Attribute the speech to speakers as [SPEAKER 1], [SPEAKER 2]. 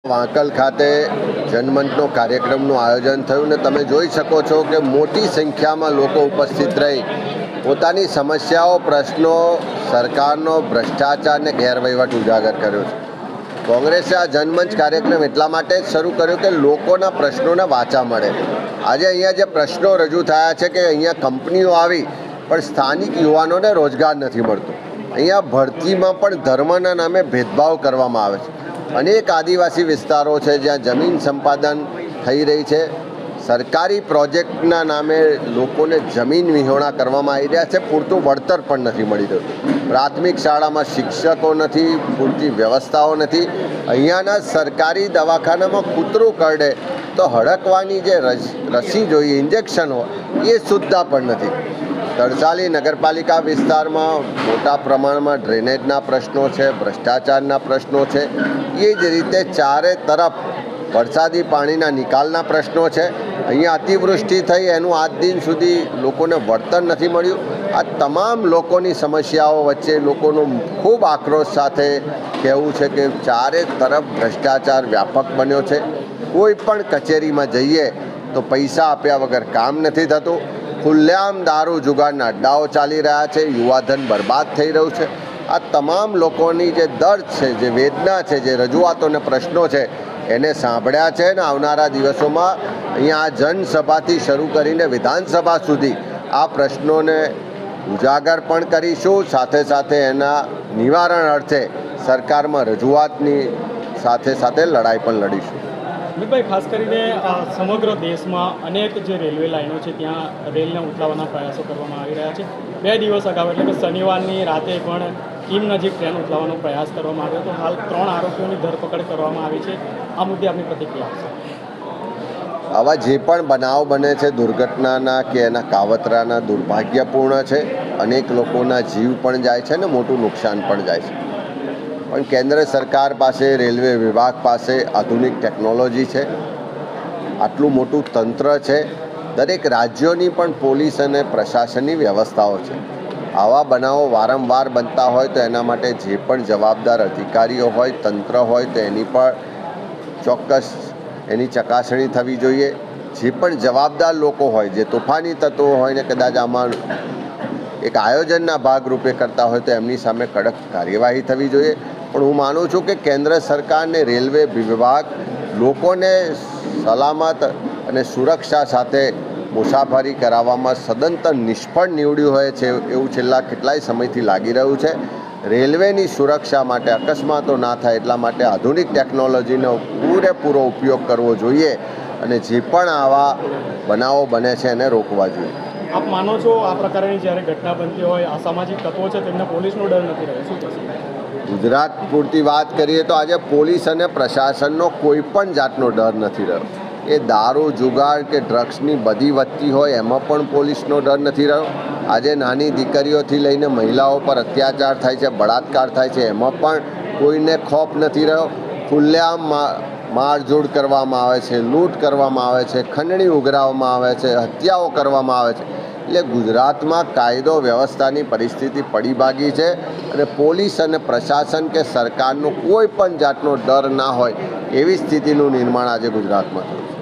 [SPEAKER 1] વાંકલ ખાતે જનમંચનો કાર્યક્રમનું આયોજન થયું ને તમે જોઈ શકો છો કે મોટી સંખ્યામાં લોકો ઉપસ્થિત રહી પોતાની સમસ્યાઓ, પ્રશ્નો, સરકારનો ભ્રષ્ટાચાર ને ગેરવહીવટ ઉજાગર કર્યો છે. કોંગ્રેસે આ જનમંચ કાર્યક્રમ એટલા માટે જ શરૂ કર્યો કે લોકોના પ્રશ્નોને વાચા મળે. આજે અહીંયા જે પ્રશ્નો રજૂ થયા છે કે અહીંયા કંપનીઓ આવી પણ સ્થાનિક યુવાનોને રોજગાર નથી મળતો. અહીંયા ભરતીમાં પણ ધર્મના નામે ભેદભાવ કરવામાં આવે છે. અનેક આદિવાસી વિસ્તારો છે જ્યાં જમીન સંપાદન થઈ રહી છે. સરકારી પ્રોજેક્ટના નામે લોકોને જમીન વિહોણા કરવામાં આવી રહ્યા છે. પૂરતું વળતર પણ નથી મળી રહ્યું. પ્રાથમિક શાળામાં શિક્ષકો નથી, પૂરતી વ્યવસ્થાઓ નથી. અહીંયાના સરકારી દવાખાનામાં કૂતરું કરડે તો હડકવાની જે રસી જોઈએ, ઇન્જેક્શન હોય, એ સુદ્ધા પણ નથી. તરસાલી નગરપાલિકા વિસ્તારમાં મોટા પ્રમાણમાં ડ્રેનેજના પ્રશ્નો છે, ભ્રષ્ટાચારના પ્રશ્નો છે. એ જ રીતે ચારે તરફ વરસાદી પાણીના નિકાલના પ્રશ્નો છે. અહીંયા અતિવૃષ્ટિ થઈ એનું આજ દિન સુધી લોકોને વળતર નથી મળ્યું. આ તમામ લોકોની સમસ્યાઓ વચ્ચે લોકોનું ખૂબ આક્રોશ સાથે કહેવું છે કે ચારે તરફ ભ્રષ્ટાચાર વ્યાપક બન્યો છે. કોઈ પણ કચેરીમાં જઈએ તો પૈસા આપ્યા વગર કામ નથી થતું. ખુલ્લેઆમ દારૂ જુગારના અડ્ડાઓ ચાલી રહ્યા છે. યુવાધન બરબાદ થઈ રહ્યું છે. આ તમામ લોકોની જે દર્દ છે, જે વેદના છે, જે રજૂઆતો અને પ્રશ્નો છે એને સાંભળ્યા છે અને આવનારા દિવસોમાં અહીંયા આ જનસભાથી શરૂ કરીને વિધાનસભા સુધી આ પ્રશ્નોને ઉજાગર પણ કરીશું. સાથે સાથે એના નિવારણ અર્થે સરકારમાં રજૂઆતની સાથે સાથે લડાઈ પણ લડીશું.
[SPEAKER 2] અમિતભાઈ, ખાસ કરીને સમગ્ર દેશમાં અનેક જે રેલવે લાઈનો છે ત્યાં રેલને ઉતલાવવાના પ્રયાસો કરવામાં આવી રહ્યા છે. 2 દિવસ અગાઉ એટલે કે શનિવારની રાતે પણ કીમ નજીક ટ્રેન ઉતલાવવાનો પ્રયાસ કરવામાં આવ્યો હતો. હાલ 3 આરોપીઓની ધરપકડ કરવામાં આવી છે. આ મુદ્દે આપની પ્રતિક્રિયા આપશો?
[SPEAKER 1] આવા જે પણ બનાવ બને છે દુર્ઘટનાના કે એના કાવતરાના, દુર્ભાગ્યપૂર્ણ છે. અનેક લોકોના જીવ પણ જાય છે ને મોટું નુકસાન પણ જાય છે. પણ કેન્દ્ર સરકાર પાસે, રેલવે વિભાગ પાસે આધુનિક ટેકનોલોજી છે, આટલું મોટું તંત્ર છે. દરેક રાજ્યોની પણ પોલીસ અને પ્રશાસનની વ્યવસ્થાઓ છે. આવા બનાવો વારંવાર બનતા હોય તો એના માટે જે પણ જવાબદાર અધિકારીઓ હોય, તંત્ર હોય, તો એની પણ ચોક્કસ એની ચકાસણી થવી જોઈએ. જે પણ જવાબદાર લોકો હોય, જે તોફાની તત્વો હોય ને કદાચ આમાં એક આયોજનના ભાગરૂપે કરતા હોય તો એમની સામે કડક કાર્યવાહી થવી જોઈએ. પણ હું માનું છું કે કેન્દ્ર સરકારને રેલવે વિભાગ લોકોને સલામત અને સુરક્ષા સાથે મુસાફરી કરાવવામાં સદંતર નિષ્ફળ નીવડ્યું હોય છે એવું છેલ્લા કેટલાય સમયથી લાગી રહ્યું છે. રેલવેની સુરક્ષા માટે અકસ્માતો ના થાય એટલા માટે આધુનિક ટેકનોલોજીનો પૂરેપૂરો ઉપયોગ કરવો જોઈએ અને જે પણ આવા બનાવો બને છે એને રોકવા જોઈએ.
[SPEAKER 2] આપ માનો છો આ પ્રકારની જ્યારે ઘટના બનતી હોય અસામાજિક તત્વો છે તેમને પોલીસનો ડર નથી રહ્યો? શું થશે?
[SPEAKER 1] ગુજરાત પૂરતી વાત કરીએ તો આજે પોલીસ અને પ્રશાસનનો કોઈ પણ જાતનો ડર નથી રહ્યો. એ દારૂ, જુગાર કે ડ્રગ્સની બધી વધતી હોય એમાં પણ પોલીસનો ડર નથી રહ્યો. આજે નાની દીકરીઓથી લઈને મહિલાઓ પર અત્યાચાર થાય છે, બળાત્કાર થાય છે, એમાં પણ કોઈને ખોફ નથી રહ્યો. ખુલ્લેઆમ મારઝૂડ કરવામાં આવે છે, લૂંટ કરવામાં આવે છે, ખંડણી ઉઘરાવવામાં આવે છે, હત્યાઓ કરવામાં આવે છે. એટલે ગુજરાતમાં કાયદો વ્યવસ્થાની પરિસ્થિતિ પડી ભાગી છે અને પોલીસ અને પ્રશાસન કે સરકારનો કોઈ પણ જાતનો ડર ના હોય એવી સ્થિતિનું નિર્માણ આજે ગુજરાતમાં થયું છે.